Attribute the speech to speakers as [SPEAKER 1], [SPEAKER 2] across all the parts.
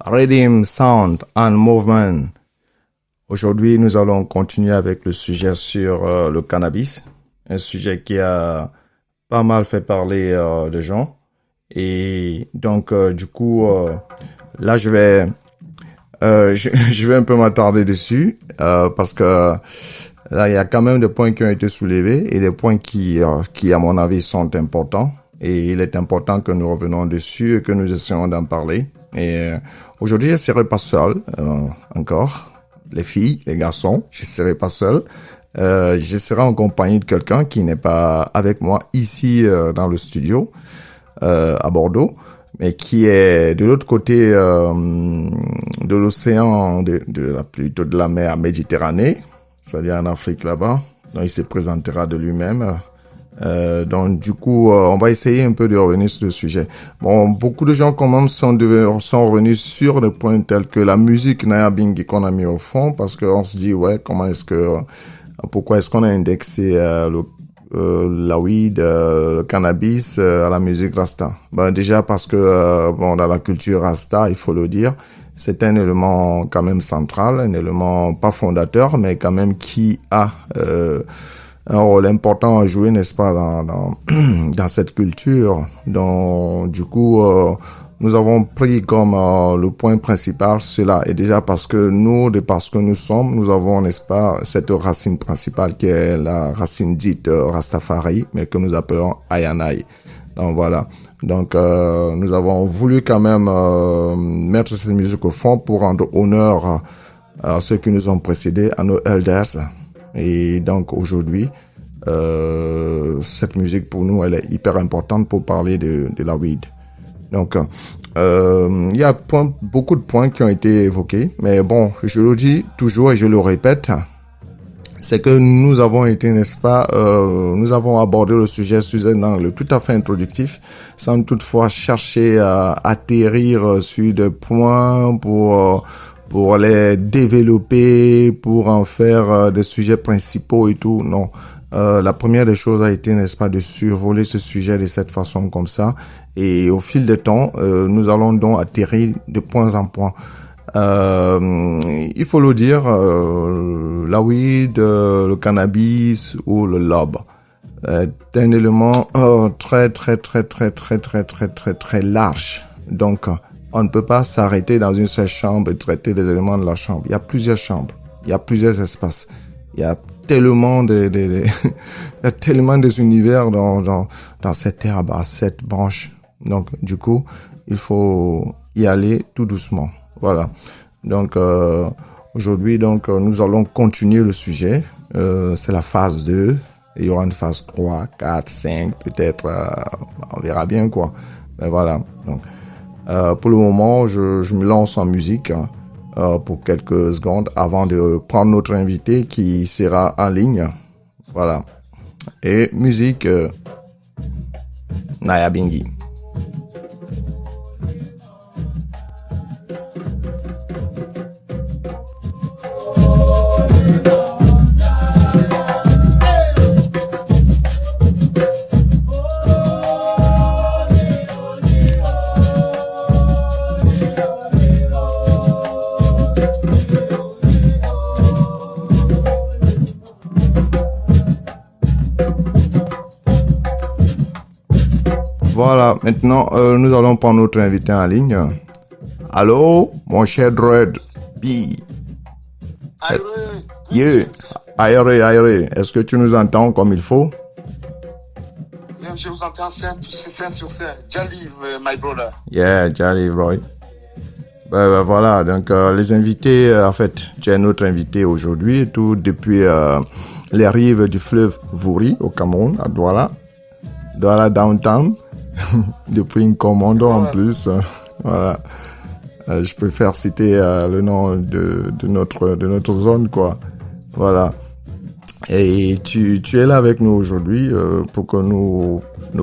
[SPEAKER 1] Rhythm, Sound and Movement. Aujourd'hui, nous allons continuer avec le sujet sur le cannabis, un sujet qui a pas mal fait parler de gens. Et donc, du coup, là, je vais un peu m'attarder dessus parce que là, il y a quand même des points qui ont été soulevés et des points qui, à mon avis, sont importants. Et il est important que nous revenons dessus et que nous essayons d'en parler. Et aujourd'hui, je ne serai pas seul encore. Les filles, les garçons, je ne serai pas seul. Je serai en compagnie de quelqu'un qui n'est pas avec moi ici dans le studio à Bordeaux, mais qui est de l'autre côté de l'océan, plutôt de la mer Méditerranée, c'est-à-dire en Afrique là-bas. Donc, il se présentera de lui-même. Donc du coup, on va essayer un peu de revenir sur le sujet. Bon, beaucoup de gens quand même sont revenus sur des points tels que la musique Nyabinghi qu'on a mis au fond, parce que on se dit ouais, pourquoi est-ce qu'on a indexé la weed, le cannabis à la musique Rasta? Ben déjà parce que dans la culture Rasta, il faut le dire, c'est un élément quand même central, un élément pas fondateur, mais quand même qui a un rôle important à jouer, n'est-ce pas, dans cette culture. Donc, du coup, nous avons pris comme le point principal cela. Et déjà parce que nous sommes, nous avons, n'est-ce pas, cette racine principale qui est la racine dite Rastafari, mais que nous appelons Ayanai. Donc voilà. Donc, nous avons voulu quand même mettre cette musique au fond pour rendre honneur à ceux qui nous ont précédés, à nos elders. Et donc aujourd'hui, cette musique pour nous, elle est hyper importante pour parler de la weed. Donc, il y a beaucoup de points qui ont été évoqués, mais bon, je le dis toujours et je le répète, c'est que nous avons été, n'est-ce pas, nous avons abordé le sujet sous un angle tout à fait introductif, sans toutefois chercher à atterrir sur des points pour les développer, pour en faire des sujets principaux et tout. Non. La première des choses a été, n'est-ce pas, de survoler ce sujet de cette façon comme ça. Et au fil du temps, nous allons donc atterrir de point en point. Il faut le dire, la weed, le cannabis ou le lob est un élément très large. Donc, on ne peut pas s'arrêter dans une seule chambre et traiter des éléments de la chambre. Il y a plusieurs chambres, il y a plusieurs espaces, il y a tellement il y a tellement des univers dans cette herbe, à cette branche. Donc, du coup, il faut y aller tout doucement. Voilà. Donc, aujourd'hui, nous allons continuer le sujet. C'est la phase 2. Il y aura une phase 3, 4, 5, peut-être, on verra bien quoi. Mais voilà. Donc, pour le moment, je me lance en musique pour quelques secondes avant de prendre notre invité qui sera en ligne. Voilà. Et musique Nyabinghi. Voilà, maintenant, nous allons prendre notre invité en ligne. Allô, mon cher Dread B. Yeah, Aïré, est-ce que tu nous entends comme il faut?
[SPEAKER 2] Je vous entends 5 sur 5. Jaliv, my brother.
[SPEAKER 1] Yeah, Jaliv, right. Voilà, donc les invités, en fait, tu es notre invité aujourd'hui, tout depuis les rives du fleuve Vouri au Cameroun, à Douala downtown. Depuis une commando en plus, voilà. Je préfère citer le nom de notre zone quoi. Voilà. Et tu es là avec nous aujourd'hui pour que nous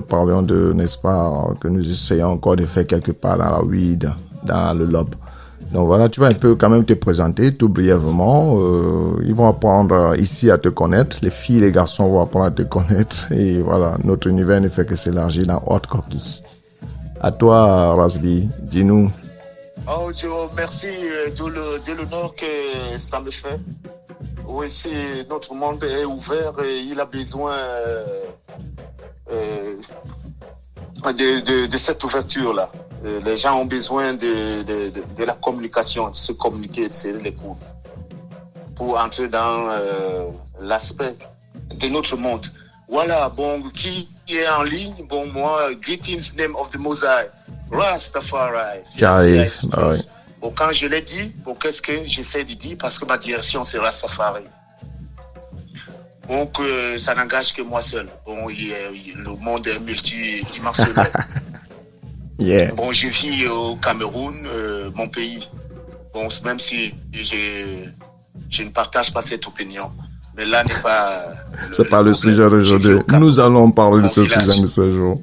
[SPEAKER 1] parlions de, n'est-ce pas, que nous essayons encore de faire quelque part dans la weed, dans le lob. Donc voilà, tu vas un peu quand même te présenter tout brièvement. Ils vont apprendre ici à te connaître. Les filles et les garçons vont apprendre à te connaître. Et voilà, notre univers ne fait que s'élargir dans Hot Cookie. À toi, Rasby, dis-nous.
[SPEAKER 2] Oh, merci de l'honneur que ça me fait. Oui, notre monde est ouvert et il a besoin de cette ouverture-là. Les gens ont besoin de la communication, de se communiquer, de se l'écoute pour entrer dans l'aspect de notre monde. Voilà, bon, qui est en ligne? Bon, moi, greetings, name of the Mosai, Rastafari.
[SPEAKER 1] J'arrive, oui.
[SPEAKER 2] Bon, quand je l'ai dit, bon, qu'est-ce que j'essaie de dire? Parce que ma direction, c'est Rastafari. Donc, ça n'engage que moi seul. Bon, le monde est multidimensionnel.
[SPEAKER 1] Yeah.
[SPEAKER 2] Bon, je vis au Cameroun, mon pays. Bon, même si je ne partage pas cette opinion. Mais là n'est pas...
[SPEAKER 1] C'est pas le sujet d'aujourd'hui. Nous allons parler de ce sujet de ce jour.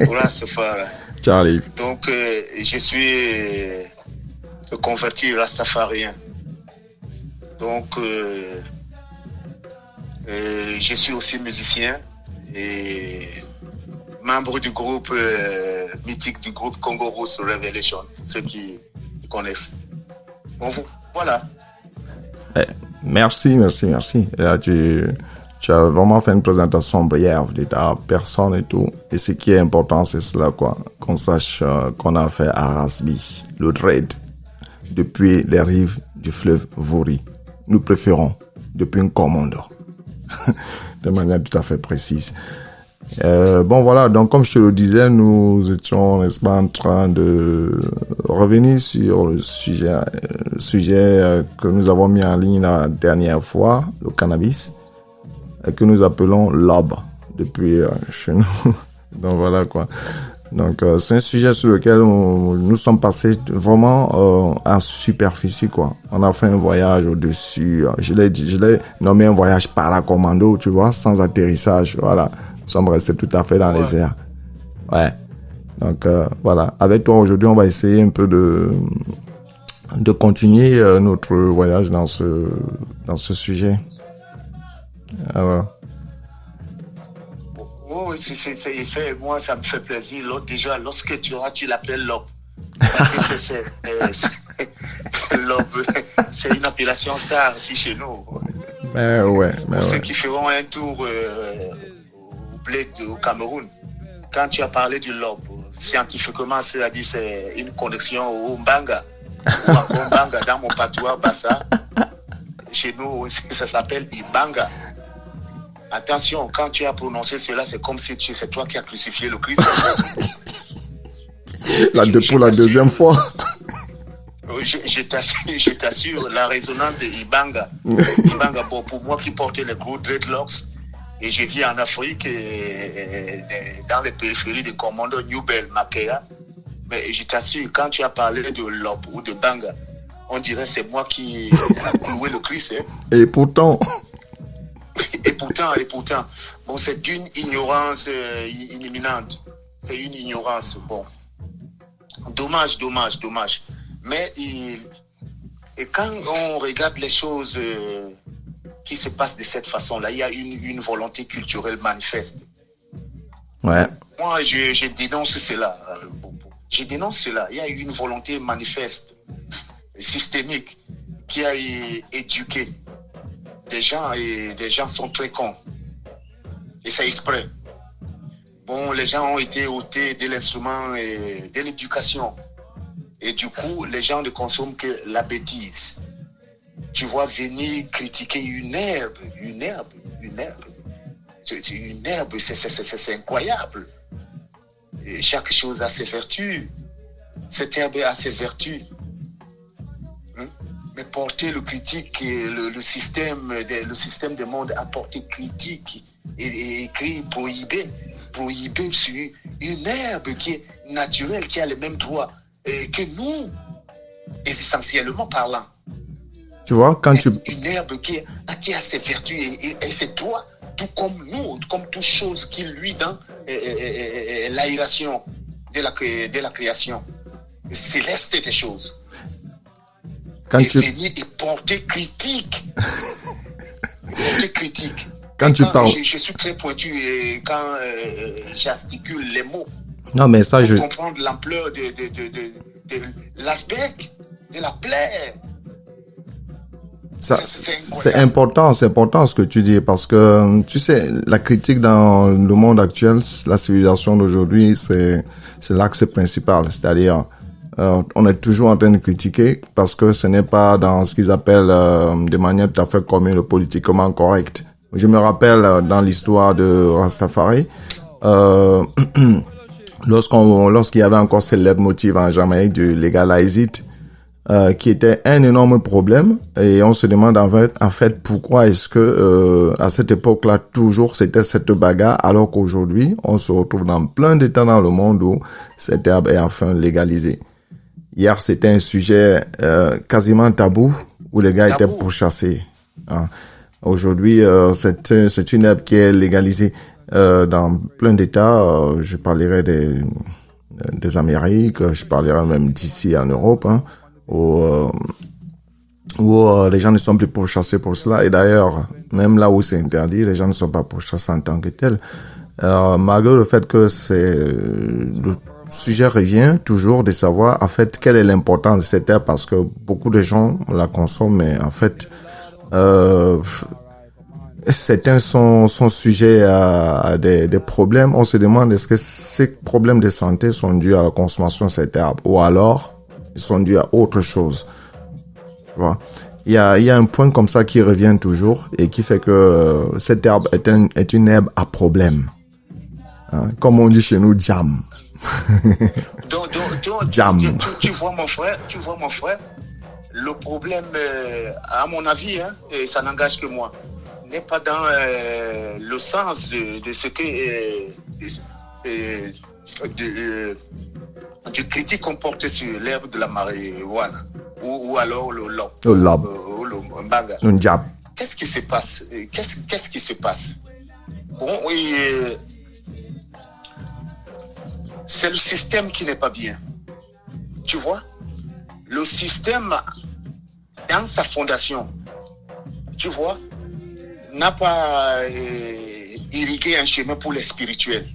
[SPEAKER 2] Voilà, c'est fort.
[SPEAKER 1] J'arrive.
[SPEAKER 2] Donc, je suis converti rastafarien. Donc, je suis aussi musicien et membre du groupe mythique du groupe Congo Roots Revelation, ceux qui connaissent. Bon, voilà.
[SPEAKER 1] Merci. Et là, tu as vraiment fait une présentation brève de ta personne et tout. Et ce qui est important, c'est cela, quoi. Qu'on sache qu'on a fait à Rasby, le trade, depuis les rives du fleuve Vouri. Nous préférons depuis une commande. De manière tout à fait précise. Bon voilà, donc comme je te le disais, nous étions, n'est-ce pas, en train de revenir sur le sujet que nous avons mis en ligne la dernière fois, le cannabis, que nous appelons lob depuis chez nous. Donc voilà quoi. Donc c'est un sujet sur lequel nous sommes passés vraiment en superficie quoi. On a fait un voyage au-dessus. Je l'ai nommé un voyage paracommando, tu vois, sans atterrissage. Voilà. Nous sommes restés tout à fait dans les airs. Ouais. Donc voilà. Avec toi aujourd'hui, on va essayer un peu de continuer notre voyage dans ce sujet. Alors.
[SPEAKER 2] Oui, c'est effet. Moi, ça me fait plaisir. Déjà, lorsque tu l'appelles lob. Parce que lob, c'est une appellation star ici chez nous. Pour ceux qui feront un tour au bled au Cameroun, quand tu as parlé du lob, scientifiquement, c'est-à-dire c'est une connexion au Mbanga, ou à Mbanga dans mon patois Bassa. Chez nous, ça s'appelle Ibanga. Attention, quand tu as prononcé cela, c'est comme si c'est toi qui as crucifié le Christ.
[SPEAKER 1] Pour la deuxième fois.
[SPEAKER 2] Je t'assure, la résonance de Ibanga. Ibanga, bon, pour moi qui portais les gros dreadlocks, et je vis en Afrique, dans les périphéries de Commando, New Bell, Makea. Mais je t'assure, quand tu as parlé de Lob ou de Banga, on dirait que c'est moi qui a cloué le Christ. Hein.
[SPEAKER 1] Et pourtant,
[SPEAKER 2] bon, c'est d'une ignorance imminente. C'est une ignorance, bon. Dommage. Mais et quand on regarde les choses qui se passent de cette façon-là, il y a une volonté culturelle manifeste.
[SPEAKER 1] Ouais.
[SPEAKER 2] Moi, je dénonce cela. Je dénonce cela. Il y a une volonté manifeste, systémique, qui a éduqué des gens, et des gens sont très cons. Et c'est exprès. Bon, les gens ont été ôtés de l'instrument et de l'éducation. Et du coup, les gens ne consomment que la bêtise. Tu vois, venir critiquer une herbe. C'est une herbe, c'est incroyable. Et chaque chose a ses vertus. Cette herbe a ses vertus. Mais porter le critique, le système du monde a porté critique et écrit prohibé sur une herbe qui est naturelle, qui a les mêmes droits que nous, essentiellement parlant.
[SPEAKER 1] Tu vois, quand tu...
[SPEAKER 2] Une herbe qui a ses vertus et ses droits, tout comme nous, comme toute chose qui lui dans l'aération de la création céleste des choses.
[SPEAKER 1] Quand
[SPEAKER 2] et
[SPEAKER 1] tu...
[SPEAKER 2] venir et porter critique. Porter critique.
[SPEAKER 1] Quand tu parles...
[SPEAKER 2] Je suis très pointu et quand j'articule les mots.
[SPEAKER 1] Non, mais ça,
[SPEAKER 2] pour comprendre l'ampleur de l'aspect, de la plaie.
[SPEAKER 1] Ça, c'est important ce que tu dis parce que, tu sais, la critique dans le monde actuel, la civilisation d'aujourd'hui, c'est l'axe principal. C'est-à-dire, on est toujours en train de critiquer parce que ce n'est pas dans ce qu'ils appellent de manière tout à fait commune le politiquement correct. Je me rappelle dans l'histoire de Rastafari, lorsqu'il y avait encore ce leitmotiv en Jamaïque du legalize it, qui était un énorme problème, et on se demande en fait pourquoi est-ce que à cette époque-là toujours c'était cette bagarre, alors qu'aujourd'hui on se retrouve dans plein d'États dans le monde où cette herbe est enfin légalisée. Hier c'était un sujet quasiment tabou où les gars étaient pourchassés. Hein. Aujourd'hui c'est une herbe qui est légalisée dans plein d'États. Je parlerai des Amériques, je parlerai même d'ici en Europe. Hein. Où les gens ne sont plus pourchassés pour cela. Et d'ailleurs, même là où c'est interdit, les gens ne sont pas pourchassés en tant que tels. Malgré le fait que le sujet revient toujours de savoir, en fait, quelle est l'importance de cette herbe, parce que beaucoup de gens la consomment, mais en fait, certains sont sujets à des problèmes. On se demande est-ce que ces problèmes de santé sont dus à la consommation de cette herbe, ou alors ils sont dus à autre chose. Tu vois? Il y a un point comme ça qui revient toujours et qui fait que cette herbe est une herbe à problème. Hein? Comme on dit chez nous, jam. Jam.
[SPEAKER 2] Tu vois mon frère, le problème, à mon avis, hein, et ça n'engage que moi, n'est pas dans le sens de ce que du critique qu'on portait sur l'herbe de la marijuana ou alors le lob. Le mbanga.
[SPEAKER 1] Un jab.
[SPEAKER 2] Qu'est-ce qui se passe? Qu'est-ce qui se passe? Bon, oui, c'est le système qui n'est pas bien. Tu vois? Le système, dans sa fondation, tu vois, n'a pas irrigué un chemin pour les spirituels.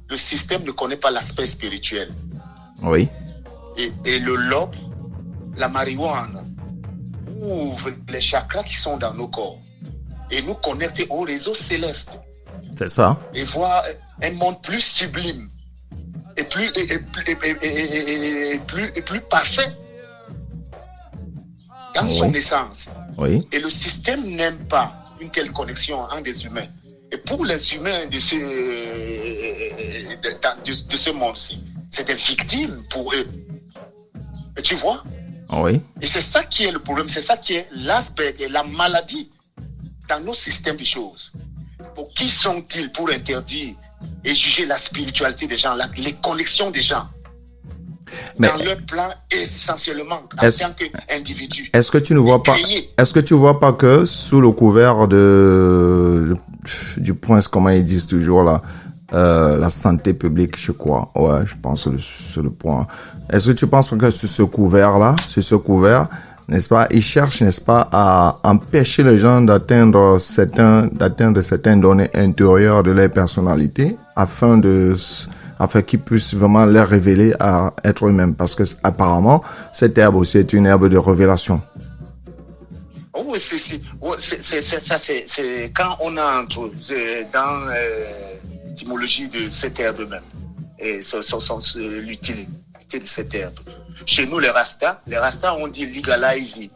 [SPEAKER 2] Le système ne connaît pas l'aspect spirituel.
[SPEAKER 1] Oui.
[SPEAKER 2] Et le lobe, la marijuana, ouvre les chakras qui sont dans nos corps et nous connecter au réseau céleste.
[SPEAKER 1] C'est ça.
[SPEAKER 2] Et voir un monde plus sublime et plus parfait dans son essence.
[SPEAKER 1] Oui.
[SPEAKER 2] Et le système n'aime pas une telle connexion entre des humains. Et pour les humains de ce monde-ci, c'est des victimes pour eux. Et tu vois?
[SPEAKER 1] Oui.
[SPEAKER 2] Et c'est ça qui est le problème, c'est ça qui est l'aspect et la maladie dans nos systèmes de choses. Pour qui sont-ils pour interdire et juger la spiritualité des gens, les connexions des gens? Dans leur plan essentiellement en tant qu'individu.
[SPEAKER 1] Est-ce que tu ne vois pas, que sous le couvert du prince, comment ils disent toujours là, la santé publique, je crois. Ouais, je pense que c'est le point. Est-ce que tu penses que sur ce couvert, n'est-ce pas, ils cherchent, n'est-ce pas, à empêcher les gens d'atteindre certaines données intérieures de leur personnalité afin qu'ils puissent vraiment les révéler à être eux-mêmes, parce que apparemment cette herbe aussi est une herbe de révélation.
[SPEAKER 2] Oui, c'est quand on entre dans l'étymologie de cette herbe même et l'utilité de cette herbe. Chez nous, les Rastas, on dit legalize it.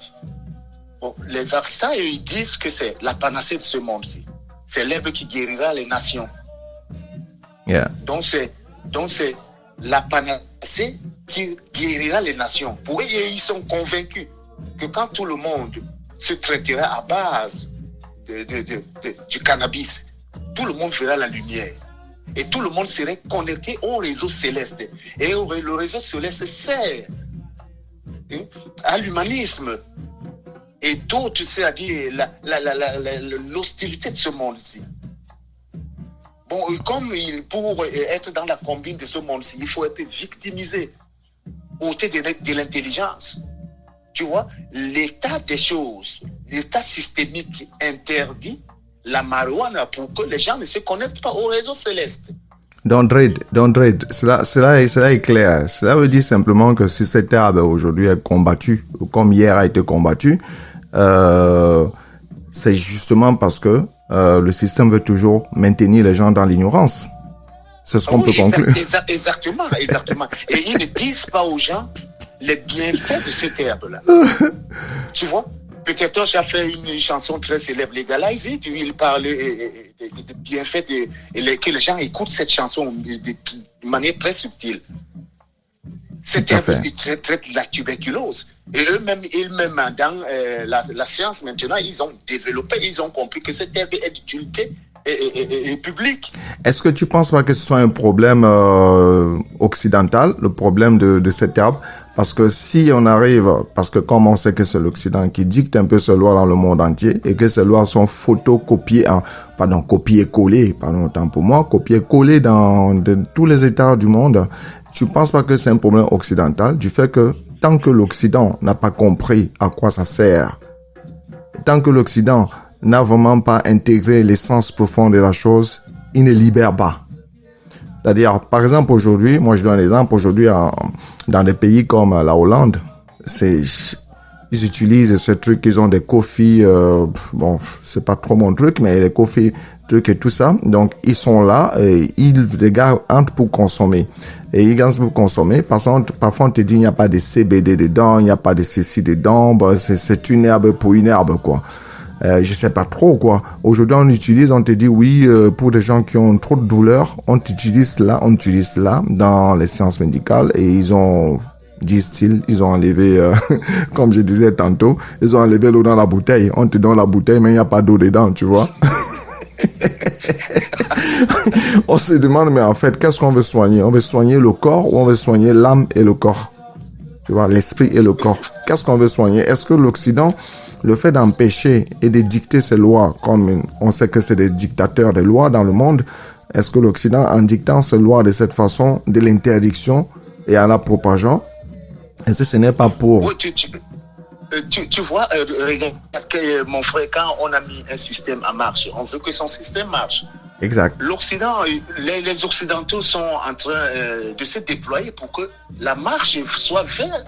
[SPEAKER 2] Bon, les Rastas, ils disent que c'est la panacée de ce monde-ci. C'est l'herbe qui guérira les nations.
[SPEAKER 1] Yeah.
[SPEAKER 2] Donc c'est la panacée qui guérira les nations. Pour eux, ils sont convaincus que quand tout le monde se traitera à base du cannabis, tout le monde verra la lumière. Et tout le monde serait connecté au réseau céleste. Et le réseau céleste sert à l'humanisme. Et et d'autres, c'est-à-dire l'hostilité de ce monde-ci. Bon, comme pour être dans la combine de ce monde-ci, il faut être victimisé, ôté de l'intelligence. Tu vois, l'état des choses, l'état systémique interdit la marijuana pour que les gens ne se connectent pas au réseau céleste.
[SPEAKER 1] Don't trade. Cela est clair. Cela veut dire simplement que si cette herbe aujourd'hui est combattue, comme hier a été combattue, c'est justement parce que le système veut toujours maintenir les gens dans l'ignorance. C'est ce qu'on peut conclure.
[SPEAKER 2] Exactement. Et ils ne disent pas aux gens les bienfaits de cette herbe-là. Tu vois? Peut-être j'ai fait une chanson très célèbre, Legalize It, où il parle des bienfaits que les gens écoutent cette chanson de manière très subtile. Cette herbe traite la tuberculose. Et eux-mêmes, dans la science maintenant, ils ont développé, ils ont compris que cette herbe est d'utilité et publique.
[SPEAKER 1] Est-ce que tu penses pas que ce soit un problème occidental, le problème de cette herbe? Parce que si on arrive, parce que comme on sait que c'est l'Occident qui dicte un peu ces lois dans le monde entier et que ces lois sont copier-collées, autant pour moi, copier-collées dans tous les États du monde, tu penses pas que c'est un problème occidental du fait que tant que l'Occident n'a pas compris à quoi ça sert, tant que l'Occident n'a vraiment pas intégré l'essence profonde de la chose, il ne libère pas. C'est-à-dire, par exemple, aujourd'hui, moi je donne un exemple, aujourd'hui, dans des pays comme la Hollande, ils utilisent ce truc, ils ont des coffees, bon, c'est pas trop mon truc, mais les coffees, trucs et tout ça. Donc, ils sont là, et les gars entrent pour consommer. Et ils entrent pour consommer, parfois on te dit, il n'y a pas de CBD dedans, il n'y a pas de ceci dedans, c'est une herbe pour une herbe, quoi. Je sais pas trop, quoi. Aujourd'hui, on te dit oui, pour des gens qui ont trop de douleur, on utilise cela dans les sciences médicales et ils ont enlevé, comme je disais tantôt, ils ont enlevé l'eau dans la bouteille. On te donne la bouteille, mais il n'y a pas d'eau dedans, tu vois. On se demande, mais en fait, qu'est-ce qu'on veut soigner? On veut soigner le corps ou on veut soigner l'âme et le corps? Tu vois, l'esprit et le corps. Qu'est-ce qu'on veut soigner? Est-ce que l'Occident, le fait d'empêcher et de dicter ces lois, comme on sait que c'est des dictateurs des lois dans le monde, est-ce que l'Occident, en dictant ces lois de cette façon, de l'interdiction et en la propageant, est-ce que ce n'est pas pour...
[SPEAKER 2] Oui, tu vois, regarde, mon frère, quand on a mis un système en marche, on veut que son système marche.
[SPEAKER 1] Exact.
[SPEAKER 2] L'Occident, les Occidentaux sont en train de se déployer pour que la marche soit vers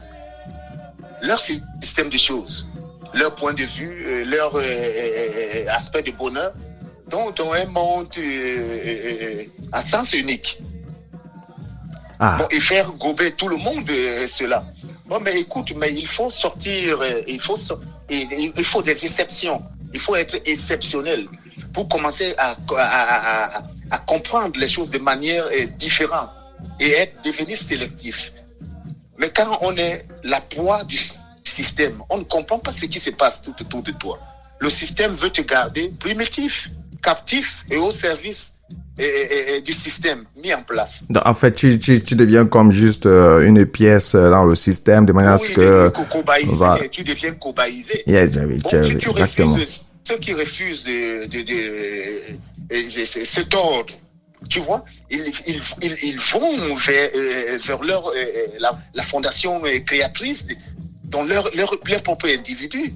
[SPEAKER 2] leur système de choses, leur point de vue, leur aspect de bonheur, dans un monde à sens unique. Bon, et faire gober tout le monde cela. Bon, mais écoute, mais il faut sortir, il faut des exceptions. Il faut être exceptionnel pour commencer à comprendre les choses de manière différente et devenir sélectif. Mais quand on est la proie du système, on ne comprend pas ce qui se passe tout autour de toi. Le système veut te garder primitif, captif et au service du système mis en place.
[SPEAKER 1] En fait, tu deviens comme juste une pièce dans le système de manière à ce que...
[SPEAKER 2] Tu deviens cobaïsé.
[SPEAKER 1] Yeah,
[SPEAKER 2] si tu
[SPEAKER 1] exactement.
[SPEAKER 2] refuses, ceux qui refusent cet ordre, tu vois, ils vont vers la fondation créatrice dans leur propre individu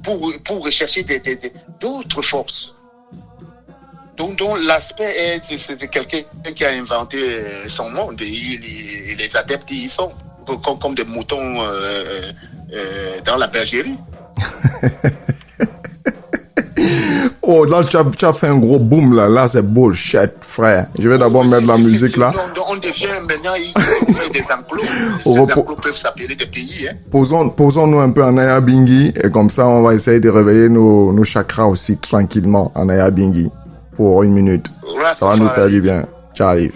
[SPEAKER 2] pour rechercher d'autres forces. Donc l'aspect c'est quelqu'un qui a inventé son monde et les adeptes y sont comme des moutons dans la bergerie.
[SPEAKER 1] Oh, là, tu as fait un gros boom, là. Là, c'est bullshit, frère. Je vais d'abord mettre la musique, là.
[SPEAKER 2] On devient maintenant, ils font des enclos. Ces enclos peuvent s'appeler des pays, hein.
[SPEAKER 1] Posons-nous un peu en Ayabingui, et comme ça, on va essayer de réveiller nos chakras aussi, tranquillement, en Ayabingui. Pour une minute. Ça va nous faire du bien. J'arrive.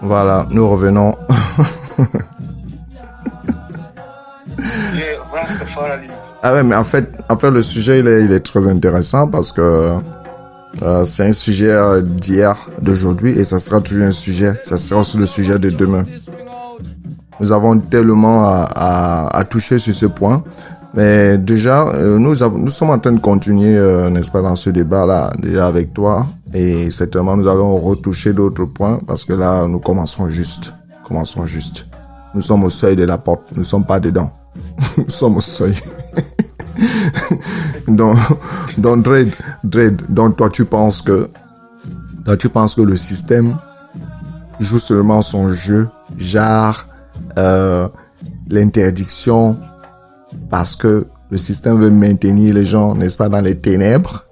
[SPEAKER 1] Voilà, nous revenons. Ah ouais, mais en fait, le sujet, il est très intéressant parce que c'est un sujet d'hier, d'aujourd'hui, et ça sera toujours un sujet. Ça sera aussi le sujet de demain. Nous avons tellement à toucher sur ce point. Mais déjà, nous sommes en train de continuer, n'est-ce pas, dans ce débat-là, déjà avec toi. Et certainement, nous allons retoucher d'autres points parce que là, nous commençons juste. Nous sommes au seuil de la porte. Nous ne sommes pas dedans. Nous sommes au seuil. donc, Dredd, donc toi, tu penses que le système joue seulement son jeu, genre, l'interdiction, parce que le système veut maintenir les gens, n'est-ce pas, dans les ténèbres.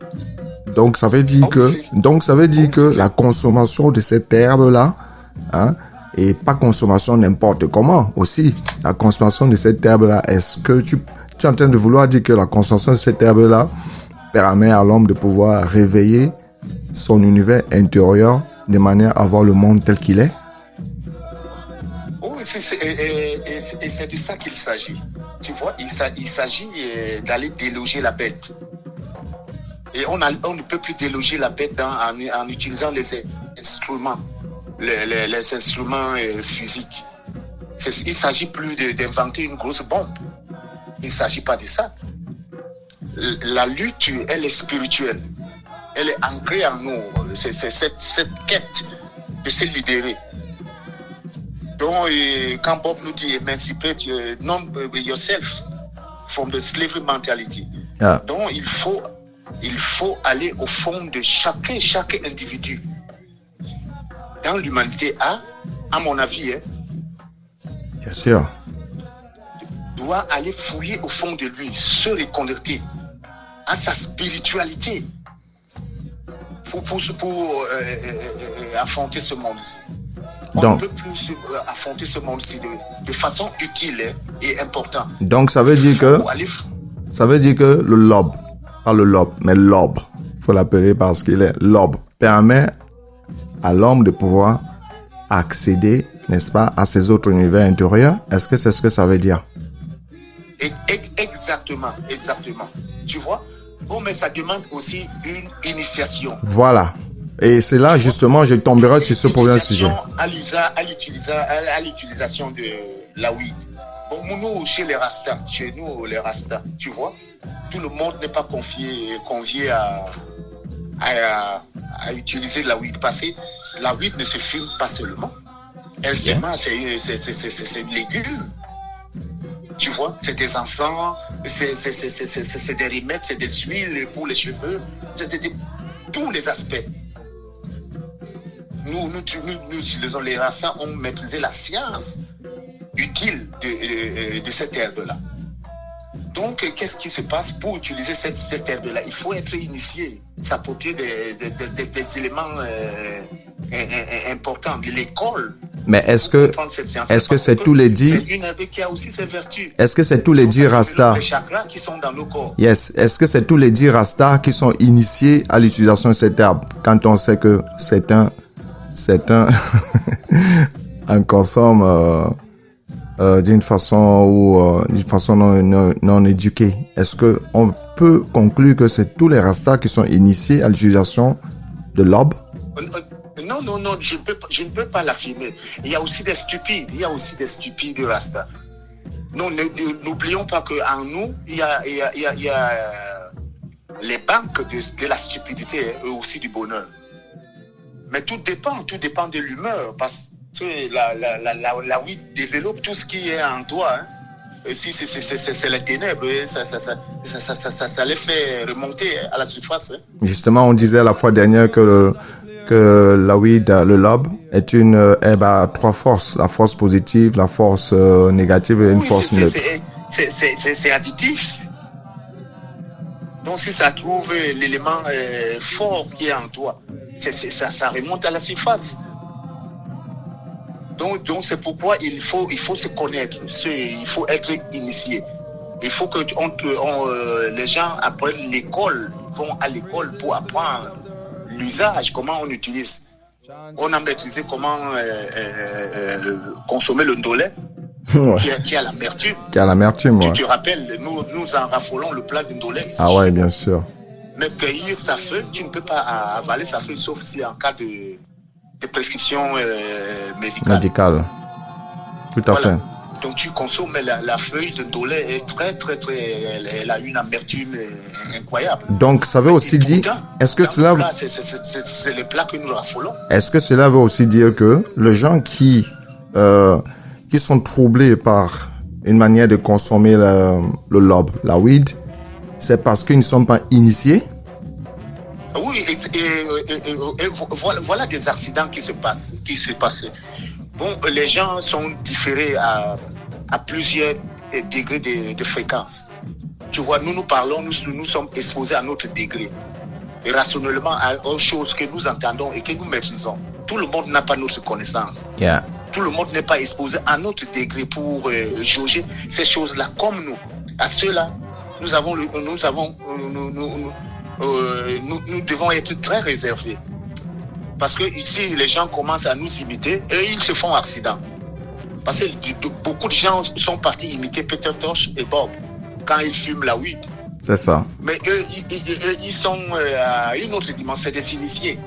[SPEAKER 1] Donc ça veut dire que la consommation de cette herbe-là, hein, et pas consommation n'importe comment aussi. La consommation de cette herbe-là, est-ce que tu es en train de vouloir dire que la consommation de cette herbe-là permet à l'homme de pouvoir réveiller son univers intérieur de manière à voir le monde tel qu'il est?
[SPEAKER 2] Et c'est de ça qu'il s'agit. Tu vois, il s'agit d'aller déloger la bête. Et on ne peut plus déloger la bête en utilisant les instruments, les instruments physiques. Il ne s'agit plus d'inventer une grosse bombe. Il ne s'agit pas de ça. La lutte, elle est spirituelle. Elle est ancrée en nous. C'est cette quête de se libérer. Donc, quand Bob nous dit emancipate yourself from the slavery mentality.
[SPEAKER 1] Yeah.
[SPEAKER 2] Donc, il faut aller au fond de chaque individu. Dans l'humanité, à mon avis,
[SPEAKER 1] bien sûr,
[SPEAKER 2] doit aller fouiller au fond de lui, se reconvertir à sa spiritualité pour affronter ce monde-ci. On ne peut plus affronter ce monde-ci de façon utile et importante.
[SPEAKER 1] Donc ça veut dire que le lobe, pas le lobe, mais l'aube, il faut l'appeler parce qu'il est l'aube, permet à l'homme de pouvoir accéder, n'est-ce pas, à ses autres univers intérieurs. Est-ce que c'est ce que ça veut dire?
[SPEAKER 2] Exactement. Tu vois? Bon, mais ça demande aussi une initiation.
[SPEAKER 1] Voilà. Et c'est là, justement, je tomberai sur ce premier sujet.
[SPEAKER 2] À l'utilisation de la weed. Bon, nous, chez nous, les Rastas, tu vois, tout le monde n'est pas convié à utiliser la weed. Parce que la weed ne se fume pas seulement. Elle se mange, c'est légumes. Tu vois, c'est des encens, c'est des remèdes, c'est des huiles pour les cheveux, tous les aspects. Nous utilisons les Rastas, on maîtrisé la science utile de cette herbe-là. Donc, qu'est-ce qui se passe pour utiliser cette herbe-là? Il faut être initié, s'approprier des éléments importants de l'école.
[SPEAKER 1] Mais est-ce que c'est tous les dix?
[SPEAKER 2] C'est une herbe qui a aussi ses vertus.
[SPEAKER 1] Est-ce que c'est tous les 10 Rastas?
[SPEAKER 2] Les chakras qui sont dans nos corps.
[SPEAKER 1] Yes. Est-ce que c'est tous les 10 Rastas qui sont initiés à l'utilisation de cette herbe? Quand on sait que c'est un consomme d'une façon non éduquée. Est-ce que on peut conclure que c'est tous les Rastas qui sont initiés à l'utilisation de l'aube?
[SPEAKER 2] Non, je ne peux pas l'affirmer. Il y a aussi des stupides, Rastas. Non, n'oublions pas qu'en nous, il y a les banques de la stupidité et aussi du bonheur. Mais tout dépend de l'humeur, parce que la weed développe tout ce qui est en toi. Hein. Et si c'est les ténèbres, ça les fait remonter à la surface. Hein.
[SPEAKER 1] Justement, on disait la fois dernière que la weed, le lobe, est une herbe à 3 forces. La force positive, la force négative et une force neutre.
[SPEAKER 2] C'est additif. Donc si ça trouve l'élément fort qui est en toi, ça remonte à la surface. Donc c'est pourquoi il faut se connaître, il faut être initié. Il faut que les gens apprennent l'école, vont à l'école pour apprendre l'usage, comment on utilise On a maîtrisé comment consommer le ndolé,
[SPEAKER 1] Ouais.
[SPEAKER 2] qui a l'amertume.
[SPEAKER 1] Qui a l'amertume, ouais.
[SPEAKER 2] Tu te rappelles, nous en raffolons le plat de ndolé ici.
[SPEAKER 1] Ah ouais, bien sûr.
[SPEAKER 2] Mais cueillir sa feuille, tu ne peux pas avaler sa feuille sauf si en cas de prescription médicale.
[SPEAKER 1] Tout à fait.
[SPEAKER 2] Donc tu consommes la feuille de ndolé est très, elle a une amertume incroyable.
[SPEAKER 1] Donc ça veut aussi dire, est-ce que cela...
[SPEAKER 2] C'est les plats que nous raffolons.
[SPEAKER 1] Est-ce que cela veut aussi dire que les gens qui sont troublés par une manière de consommer le lob, la weed, c'est parce qu'ils ne sont pas initiés?
[SPEAKER 2] Oui, et voilà des accidents qui se passent. Bon, les gens sont différés à plusieurs degrés de fréquence. Tu vois, nous parlons, nous sommes exposés à notre degré. Et rationnellement, aux choses que nous entendons et que nous maîtrisons. Tout le monde n'a pas notre connaissance.
[SPEAKER 1] Yeah.
[SPEAKER 2] Tout le monde n'est pas exposé à notre degré pour jauger ces choses-là comme nous. À ceux-là, nous devons être très réservés. Parce que ici, les gens commencent à nous imiter et ils se font accident. Parce que beaucoup de gens sont partis imiter Peter Tosh et Bob quand ils fument la weed.
[SPEAKER 1] C'est ça.
[SPEAKER 2] Mais eux, ils sont à une autre dimension, c'est des initiés.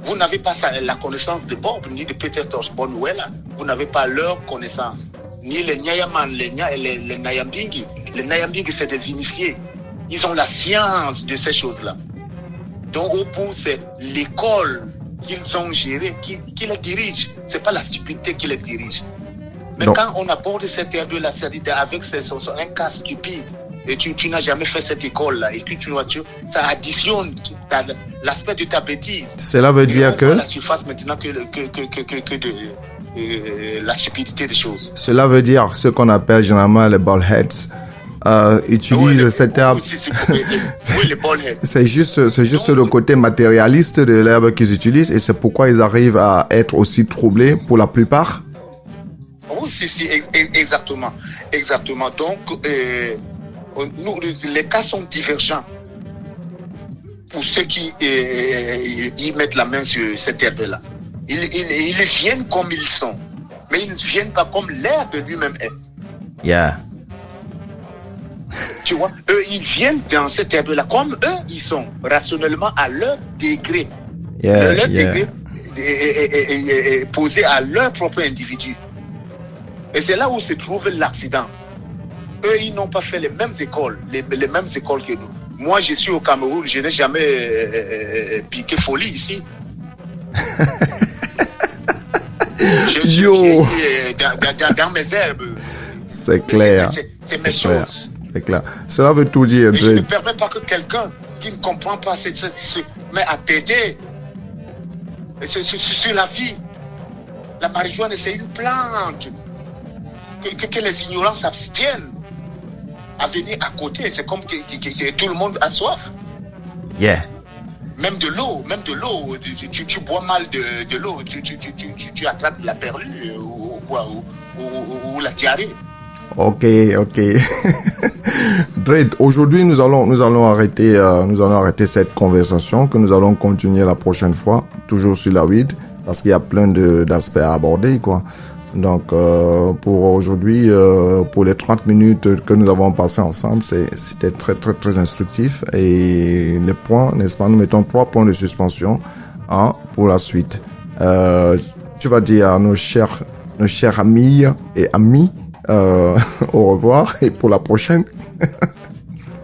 [SPEAKER 2] Vous n'avez pas la connaissance de Bob ni de Peter Tosh Bonwell. Vous n'avez pas leur connaissance. Ni les Nyayaman, les Nyambingi. Les Nyambingi, c'est des initiés. Ils ont la science de ces choses-là. Donc, au bout, c'est l'école qu'ils ont gérée qui les dirige. Ce n'est pas la stupidité qui les dirige. Mais
[SPEAKER 1] donc,
[SPEAKER 2] quand on aborde cette ère de la série avec un cas stupide, et tu n'as jamais fait cette école-là, et puis ça additionne l'aspect de ta bêtise.
[SPEAKER 1] Cela veut dire que...
[SPEAKER 2] la surface maintenant que la stupidité des choses.
[SPEAKER 1] Cela veut dire ce qu'on appelle généralement les ballheads. Utilise cette herbe.
[SPEAKER 2] Oui, les ballheads.
[SPEAKER 1] C'est juste le côté matérialiste de l'herbe qu'ils utilisent et c'est pourquoi ils arrivent à être aussi troublés pour la plupart.
[SPEAKER 2] Oui, exactement. Donc, les cas sont divergents pour ceux qui y mettent la main sur cette herbe-là. Ils viennent comme ils sont, mais ils ne viennent pas comme l'herbe lui-même est.
[SPEAKER 1] Yeah.
[SPEAKER 2] Tu vois, eux, ils viennent dans cette herbe-là comme eux, ils sont, rationnellement à leur degré. Leur degré est posé à leur propre individu. Et c'est là où se trouve l'accident. Eux, ils n'ont pas fait les mêmes écoles, les mêmes écoles que nous. Moi, je suis au Cameroun, je n'ai jamais piqué folie ici. Je suis dans mes herbes.
[SPEAKER 1] C'est clair.
[SPEAKER 2] C'est mes choses.
[SPEAKER 1] C'est clair. Cela veut tout dire.
[SPEAKER 2] Et je ne permets pas que quelqu'un qui ne comprend pas se met à péter. C'est la vie. La marijuana, c'est une plante. Que les ignorants s'abstiennent à venir à côté. C'est comme que tout le monde a soif.
[SPEAKER 1] Yeah.
[SPEAKER 2] Même de l'eau. Tu bois mal de l'eau. Tu attrapes la perlue ou la diarrhée.
[SPEAKER 1] Ok. Dread, aujourd'hui nous allons arrêter cette conversation que nous allons continuer la prochaine fois, toujours sur la weed, parce qu'il y a plein d'aspects à aborder, quoi. Donc pour aujourd'hui, pour les 30 minutes que nous avons passées ensemble, c'était très très très instructif et les points, n'est-ce pas, nous mettons 3 points de suspension pour la suite. Tu vas dire à nos chers amis et amis au revoir et pour la prochaine.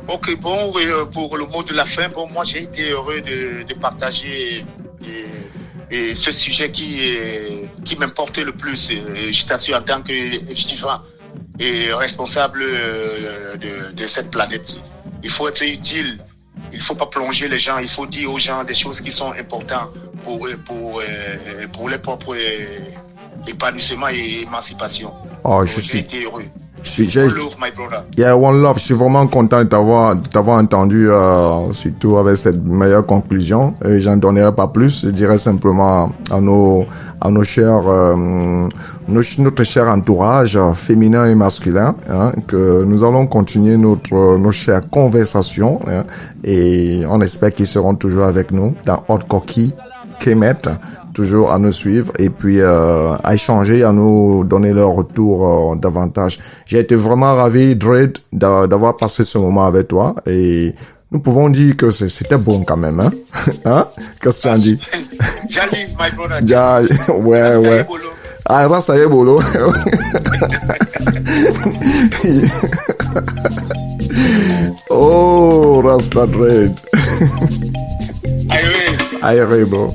[SPEAKER 2] Ok, bon, pour le mot de la fin, bon, moi j'ai été heureux de partager et ce sujet qui m'importe le plus. Je t'assure, en tant que vivant et responsable de cette planète, il faut être utile. Il ne faut pas plonger les gens. Il faut dire aux gens des choses qui sont importantes pour les propres épanouissement et émancipation.
[SPEAKER 1] Oh,
[SPEAKER 2] j'ai été heureux.
[SPEAKER 1] One love, my brother. Yeah, one love. Je suis vraiment content de t'avoir entendu, surtout avec cette meilleure conclusion. Et j'en donnerai pas plus. Je dirais simplement à nos chers, notre cher entourage féminin et masculin, que nous allons continuer nos chères conversations, et on espère qu'ils seront toujours avec nous dans Hot Cocky Kemet, toujours à nous suivre et puis à échanger, à nous donner leur retour davantage. J'ai été vraiment ravi, Dread, d'avoir passé ce moment avec toi et nous pouvons dire que c'était bon quand même, hein? Hein? Qu'est-ce que tu en dis?
[SPEAKER 2] Jali, my brother.
[SPEAKER 1] Ouais. Ah, rasta ye bolo. Oh, Rasta Dread.
[SPEAKER 2] Aye,
[SPEAKER 1] Aye, bro.